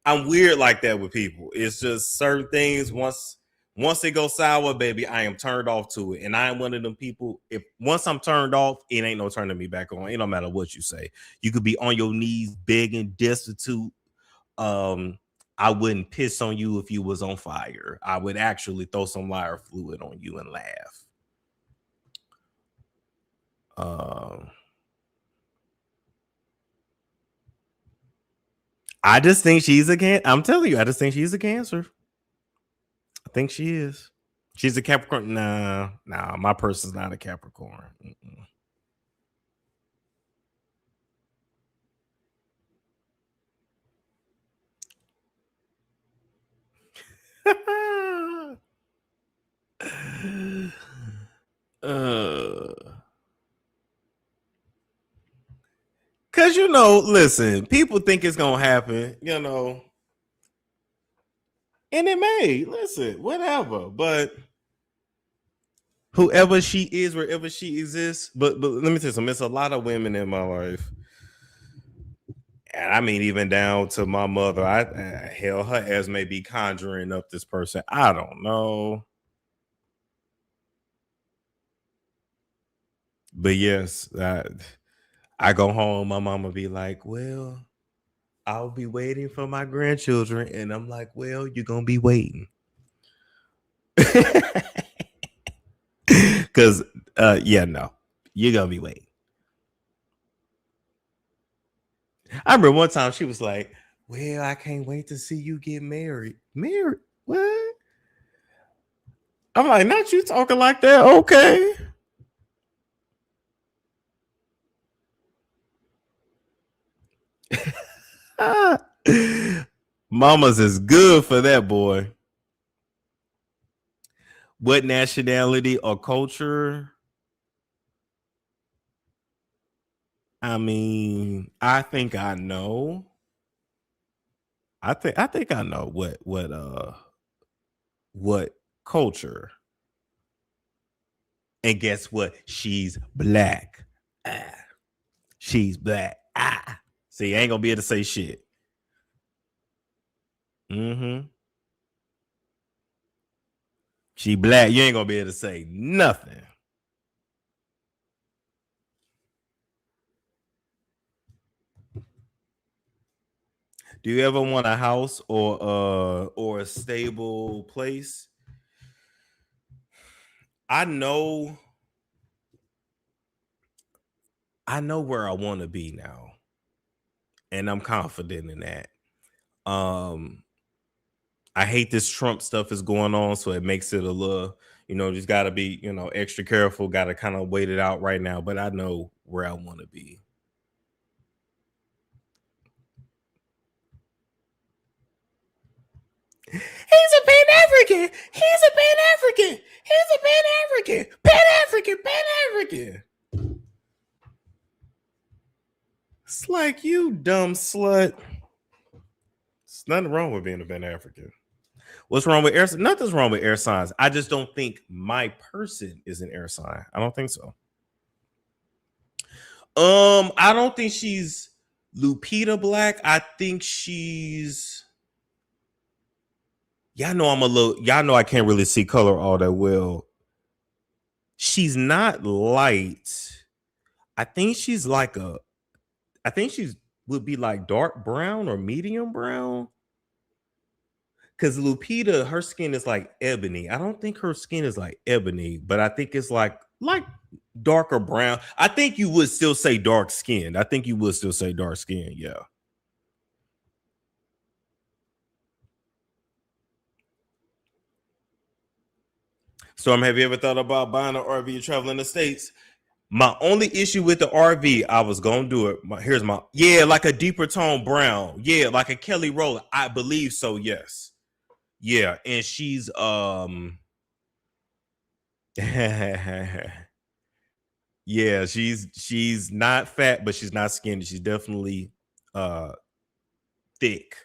I'm weird like that with people. It's just certain things once it goes sour, baby, I am turned off to it. And I am one of them people. If once I'm turned off, it ain't no turning me back on. It don't matter what you say. You could be on your knees, begging, destitute, I wouldn't piss on you if you was on fire. I would actually throw some lighter fluid on you and laugh. I just think she's I'm telling you, I just think she's a Cancer. I think she is. She's a Capricorn. Nah, my person's not a Capricorn. Cause listen, people think it's gonna happen, and it may. Listen, whatever, but whoever she is, wherever she exists, but let me tell you something. There's a lot of women in my life, and I mean, even down to my mother. Hell, her ass may be conjuring up this person. I don't know. But yes, I go home, my mama be like, well, I'll be waiting for my grandchildren. And I'm like, well, you're going to be waiting. Because, no, you're going to be waiting. I remember one time she was like, well, I can't wait to see you get married. Married? What? I'm like, not you talking like that. Okay. Mama's is good for that boy. What nationality or culture? I mean, I think I know. I think I know what culture. And guess what? She's black. She's black. See, I ain't gonna be able to say shit. She black. You ain't gonna be able to say nothing. Do you ever want a house or a stable place? I know where I want to be now. And I'm confident in that. I hate this Trump stuff is going on, so it makes it a little, just got to be, extra careful, got to kind of wait it out right now, but I know where I want to be. He's a Pan-African. He's a Pan-African. He's a Pan-African. Pan-African. Pan-African. It's like, you dumb slut. There's nothing wrong with being a Pan-African. What's wrong with air? Nothing's wrong with air signs. I just don't think my person is an air sign. I don't think so. I don't think she's Lupita Black. I think she's. Y'all know I can't really see color all that well. She's not light. I think she's would be like dark brown or medium brown. Because Lupita, her skin is like ebony. I don't think her skin is like ebony, but I think it's like darker brown. I think you would still say dark skin. Yeah. Storm, have you ever thought about buying an RV and traveling the States? My only issue with the RV, I was gonna do it. Like a deeper tone brown. Yeah, like a Kelly Rowland. I believe so, yes. Yeah, and she's yeah, she's not fat, but she's not skinny. She's definitely thick.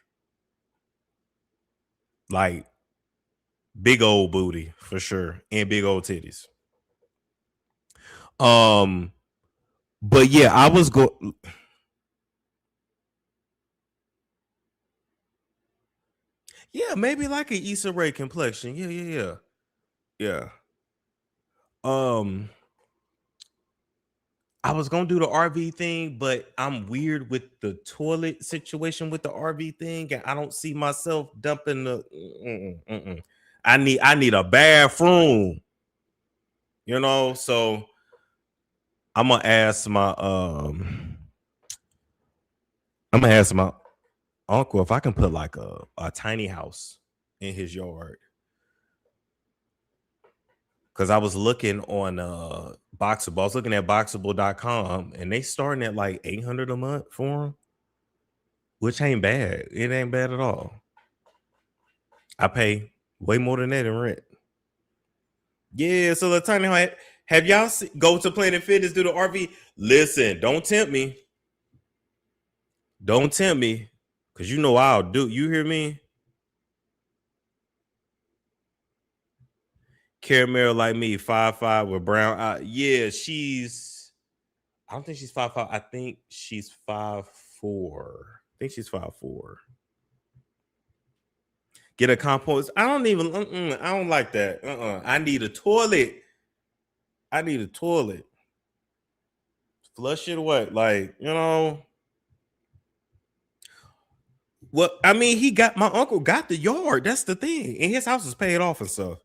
Like big old booty for sure, and big old titties. But yeah, I was yeah, maybe like an Issa Rae complexion. Yeah. I was gonna do the RV thing, but I'm weird with the toilet situation with the RV thing, and I don't see myself dumping the. I need a bathroom, you know. So I'm gonna ask my uncle if I can put like a tiny house in his yard. Cause I was looking on Boxable. I was looking at Boxable.com and they starting at like $800 a month for them, which ain't bad. It ain't bad at all. I pay way more than that in rent. Yeah, so the tiny house. Have y'all go to Planet Fitness, do the RV? Listen, don't tempt me. Don't tempt me, cause you know I'll do. You hear me? Caramel like me, 5'5" with brown eye. Yeah, she's. I don't think she's 5'5". I think she's 5'4". I think she's 5'4". Get a compost. I don't even. I don't like that. I need a toilet. I need a toilet. Flush it away, like you know. Well, I mean, my uncle got the yard. That's the thing, and his house is paid off and stuff.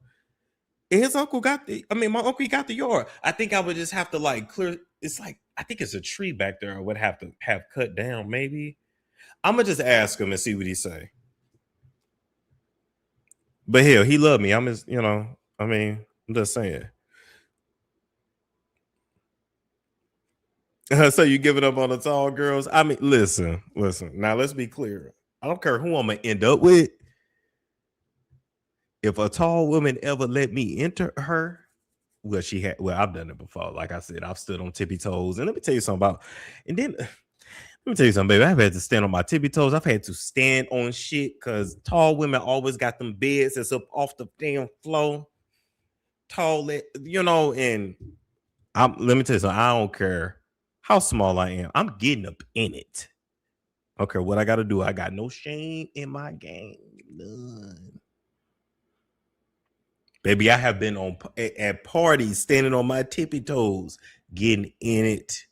And his uncle got my uncle he got the yard. I think I would just have to like clear. It's like I think it's a tree back there. I would have to have cut down. Maybe I'm gonna just ask him and see what he say. But hell, he loved me. I'm his. You know. I mean, I'm just saying. So you giving up on the tall girls? I mean, listen. Now let's be clear. I don't care who I'm gonna end up with. If a tall woman ever let me enter her, well, I've done it before. Like I said, I've stood on tippy toes. And let me tell you something let me tell you something, baby. I've had to stand on my tippy toes. I've had to stand on shit because tall women always got them beds that's up off the damn floor. Tall, you know, and let me tell you something. I don't care how small I am. I'm getting up in it. Okay, what I got to do. I got no shame in my game. None. Baby, I have been at parties standing on my tippy toes, getting in it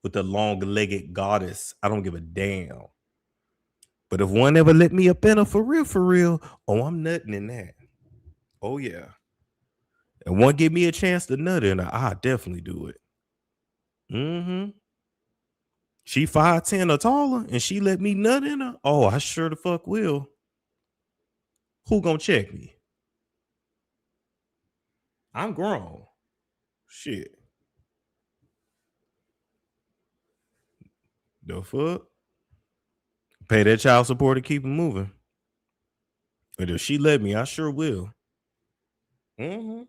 with the long-legged goddess. I don't give a damn. But if one ever let me up in her for real, oh, I'm nutting in that. Oh, yeah. And one give me a chance to nut in her, I'll definitely do it. Mm-hmm. She 5'10" or taller, and she let me nut in her. Oh, I sure the fuck will. Who gonna check me? I'm grown. Shit. The fuck? Pay that child support to keep it moving. But if she let me, I sure will. Mm-hmm.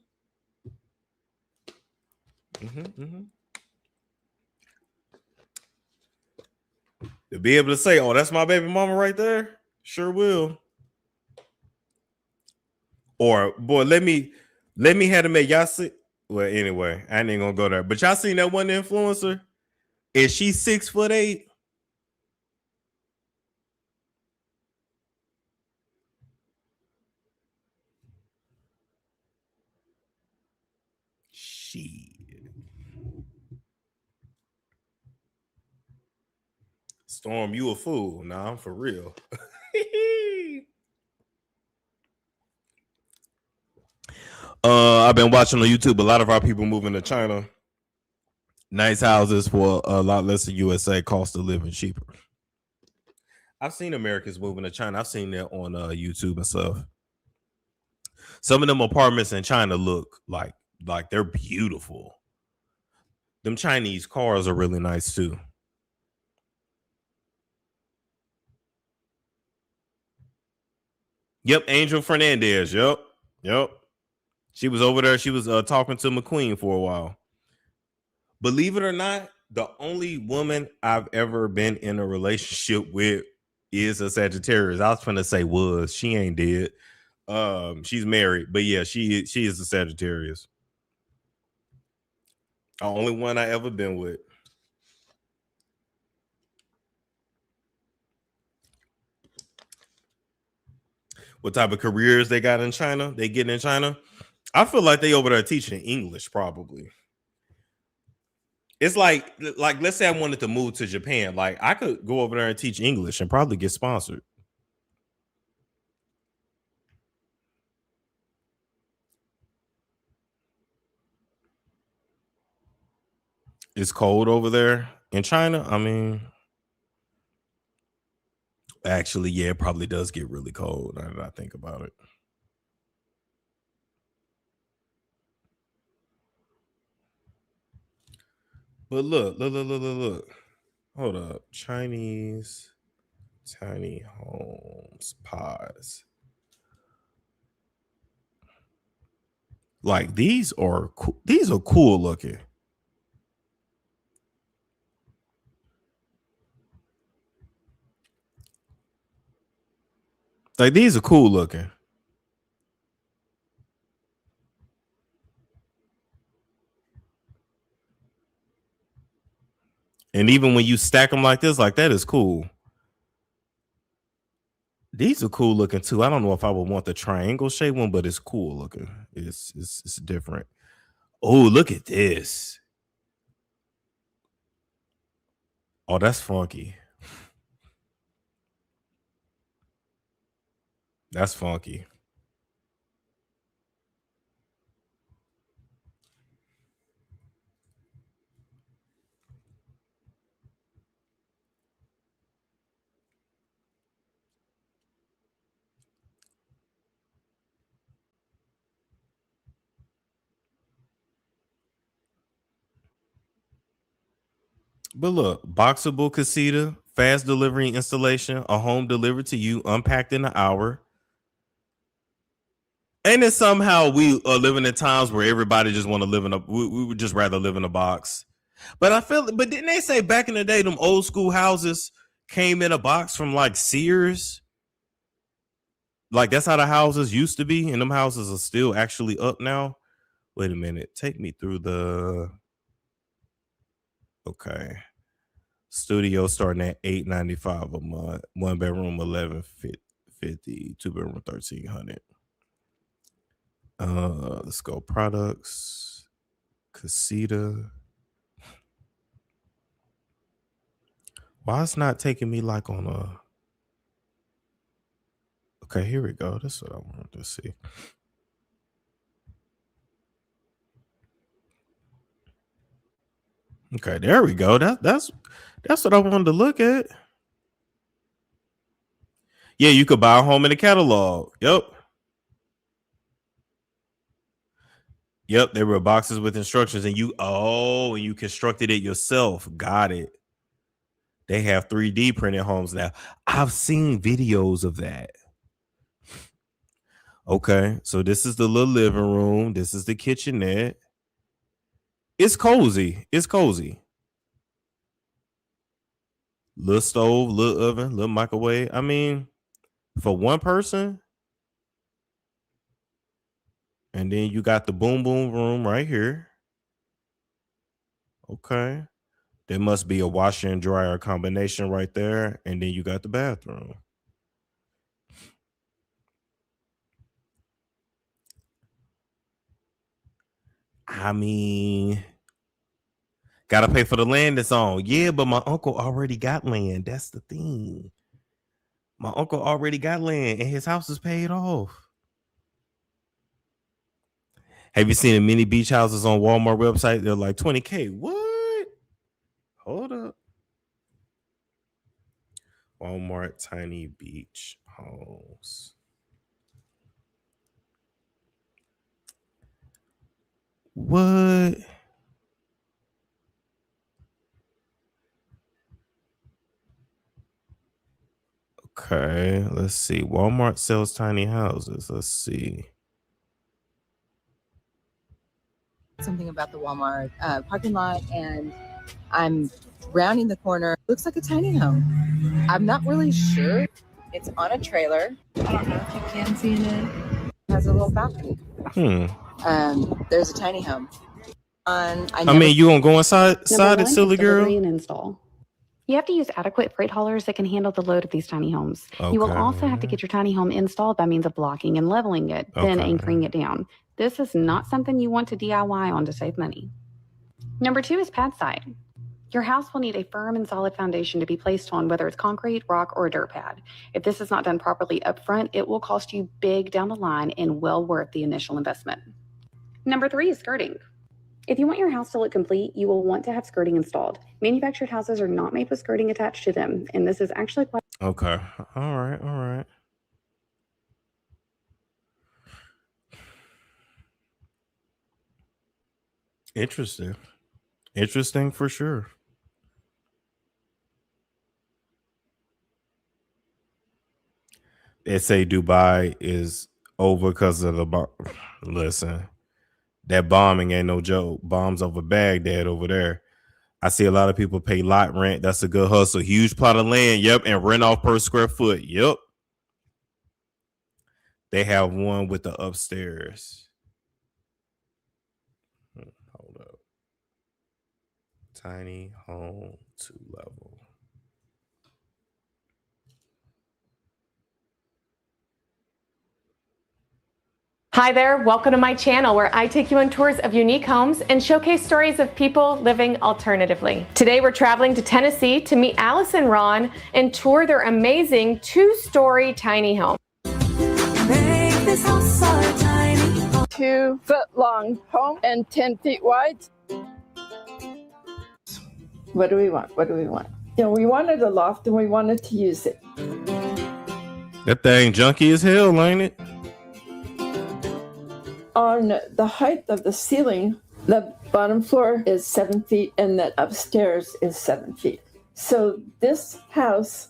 To be able to say, oh, that's my baby mama right there, sure will. Or boy, let me have to make y'all see. Well, anyway, I ain't gonna go there. But y'all seen that one influencer? Is she 6'8"? Storm, you a fool. Nah, I'm for real. I've been watching on YouTube. A lot of our people moving to China. Nice houses for a lot less than USA. Cost of living cheaper. I've seen Americans moving to China. I've seen that on YouTube and stuff. Some of them apartments in China look like they're beautiful. Them Chinese cars are really nice too. Yep, Angel Fernandez. Yep. She was over there. She was talking to McQueen for a while. Believe it or not, the only woman I've ever been in a relationship with is a Sagittarius. I was trying to say was. She ain't dead. She's married, but yeah, she is a Sagittarius. The only one I ever been with. What type of careers they got in China? They get in China. I feel like they over there teaching English probably. It's like let's say I wanted to move to Japan. Like I could go over there and teach English and probably get sponsored. It's cold over there in China. I mean, actually, yeah, it probably does get really cold now that I think about it. But look. Hold up. Chinese tiny homes pods. Like these are cool looking. Like these are cool looking. And even when you stack them like this, like that is cool. These are cool looking too. I don't know if I would want the triangle shape one, but it's cool looking. It's different. Oh, look at this. Oh, that's funky. That's funky. But look, boxable casita, fast delivery installation, a home delivered to you, unpacked in an hour. And then somehow we are living in times where everybody just want to live in a. We would just rather live in a box. But I feel. But didn't they say back in the day, them old school houses came in a box from like Sears? Like that's how the houses used to be, and them houses are still actually up now. Wait a minute, take me through the. Okay. Studio starting at $895 a month. 1 bedroom $1,150. 2 bedroom $1,300. Let's go products. Casita. Why it's not taking me like on a. Okay, here we go. That's what I wanted to see. Okay, there we go. That's what I wanted to look at. Yeah, you could buy a home in the catalog. Yep, there were boxes with instructions, and you constructed it yourself. Got it. They have 3D printed homes now. I've seen videos of that. Okay, so this is the little living room. This is the kitchenette. It's cozy. Little stove, little oven, little microwave. I mean, for one person. And then you got the boom boom room right here. Okay. There must be a washer and dryer combination right there. And then you got the bathroom. I mean, gotta pay for the land that's on. Yeah, but my uncle already got land. That's the thing. My uncle already got land and his house is paid off. Have you seen the mini beach houses on Walmart website? They're like $20K. What? Hold up. Walmart tiny beach homes. What? Okay, let's see. Walmart sells tiny houses. Let's see. Something about the Walmart parking lot, and I'm rounding the corner. Looks like a tiny home. I'm not really sure. It's on a trailer. I don't know if you can see it. It has a little balcony. There's a tiny home. I mean, you gonna go inside it, silly girl? And install. You have to use adequate freight haulers that can handle the load of these tiny homes. Okay. You will also have to get your tiny home installed by means of blocking and leveling it, then anchoring it down. This is not something you want to DIY on to save money. Number 2 is pad site. Your house will need a firm and solid foundation to be placed on, whether it's concrete, rock, or a dirt pad. If this is not done properly up front, it will cost you big down the line and well worth the initial investment. Number 3 is skirting. If you want your house to look complete, you will want to have skirting installed. Manufactured houses are not made with skirting attached to them, and this is actually quite... Okay. All right. Interesting for sure. They say Dubai is over because of the listen. That bombing ain't no joke. Bombs over Baghdad over there. I see a lot of people pay lot rent. That's a good hustle. Huge plot of land. Yep. And rent off per square foot. Yep. They have one with the upstairs. Hold up. Tiny home 2-level. Hi there, welcome to my channel where I take you on tours of unique homes and showcase stories of people living alternatively. Today we're traveling to Tennessee to meet Alice and Ron and tour their amazing 2-story tiny home. Make this house our tiny home. 2-foot-long home and 10 feet wide. What do we want? You know, we wanted a loft and we wanted to use it. That thing junky as hell, ain't it? On the height of the ceiling, the bottom floor is 7 feet and the upstairs is 7 feet. So this house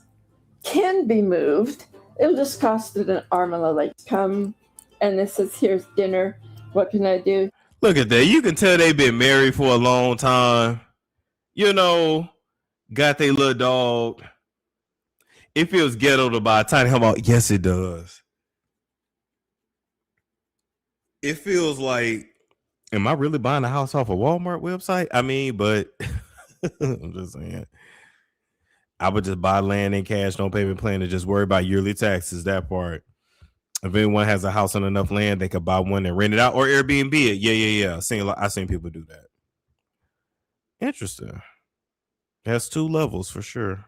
can be moved. It'll just cost an arm and a leg. Come, and it says, here's dinner. What can I do? Look at that. You can tell they've been married for a long time. You know, got their little dog. It feels ghetto to buy a tiny home. Yes, it does. It feels like, am I really buying a house off a Walmart website? I mean, but I'm just saying. I would just buy land in cash, no payment plan, and just worry about yearly taxes, that part. If anyone has a house on enough land, they could buy one and rent it out or Airbnb it. Yeah. I've seen people do that. Interesting. It has 2 levels for sure.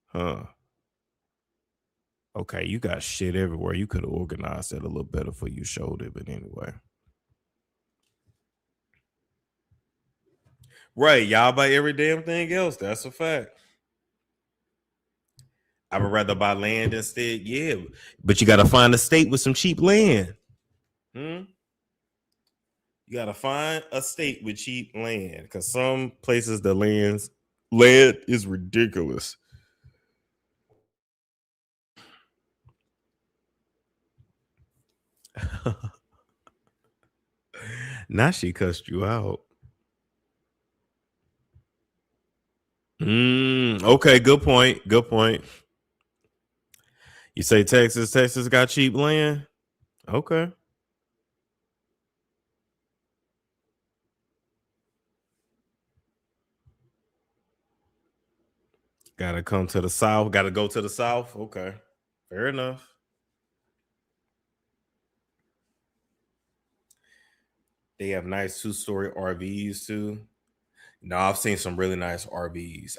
Huh. Okay, you got shit everywhere. You could have organized that a little better before you showed it, but anyway. Right, y'all buy every damn thing else. That's a fact. I would rather buy land instead. Yeah, but you got to find a state with some cheap land. You got to find a state with cheap land because some places the land is ridiculous. Now she cussed you out. Okay, good point. You say Texas got cheap land? Okay. Gotta come to the South. Gotta go to the South. Okay. Fair enough. They have nice 2-story RVs too. No, I've seen some really nice RVs.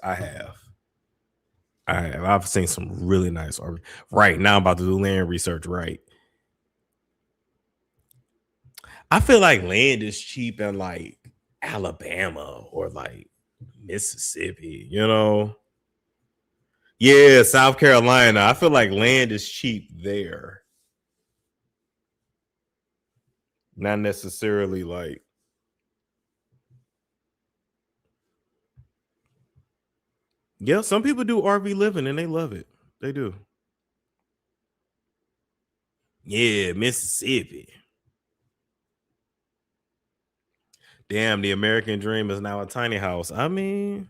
I've seen some really nice RVs. Right now, I'm about to do land research. Right. I feel like land is cheap in like Alabama or like Mississippi, you know? Yeah, South Carolina. I feel like land is cheap there. Not necessarily like. Yeah, some people do RV living and they love it. They do. Yeah, Mississippi. Damn, the American dream is now a tiny house. I mean,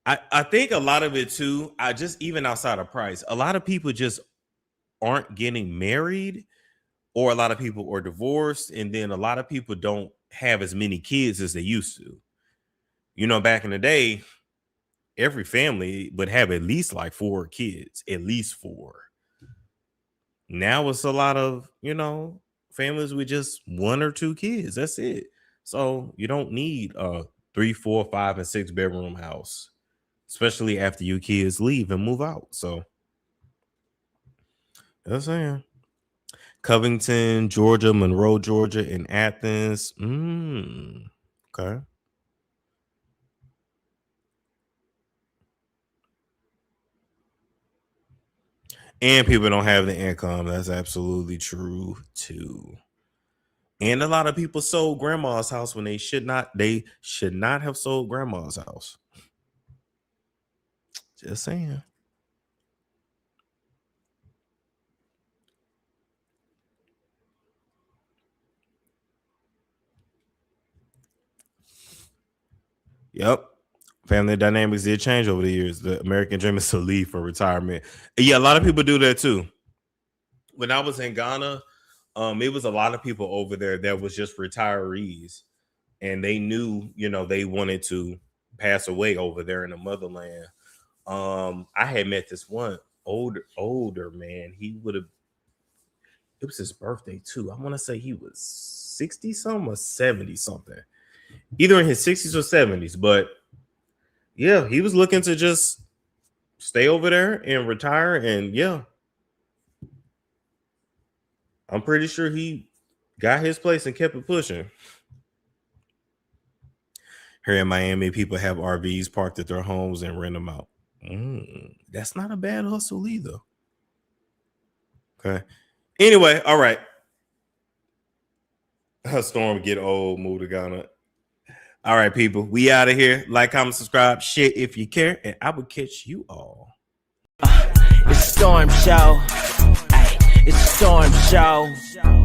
I think a lot of it too, even outside of price, a lot of people just aren't getting married, or a lot of people are divorced, and then a lot of people don't have as many kids as they used to. You know, back in the day, every family would have at least like 4 kids, at least 4. Now it's a lot of, you know, families with just 1 or 2 kids. That's it. So you don't need a 3, 4, 5, and 6 bedroom house, especially after your kids leave and move out. So that's saying Covington, Georgia, Monroe, Georgia, and Athens. Okay. And people don't have the income. That's absolutely true too. And a lot of people sold grandma's house when they should not. They should not have sold grandma's house. Just saying. Yep. Family dynamics did change over the years. The American dream is to leave for retirement. Yeah, a lot of people do that too. When I was in Ghana, it was a lot of people over there that was just retirees, and they knew, they wanted to pass away over there in the motherland. I had met this one older man. It was his birthday too. I want to say he was 60 something or 70 something, either in his 60s or 70s. But yeah, he was looking to just stay over there and retire. And yeah, I'm pretty sure he got his place and kept it pushing. Here in Miami, people have RVs parked at their homes and rent them out. That's not a bad hustle either. Okay. Anyway, all right. Storm get old, move to Ghana. All right, people. We out of here. Like, comment, subscribe, share if you care, and I will catch you all. It's Storm Show. Ay, it's Storm Show.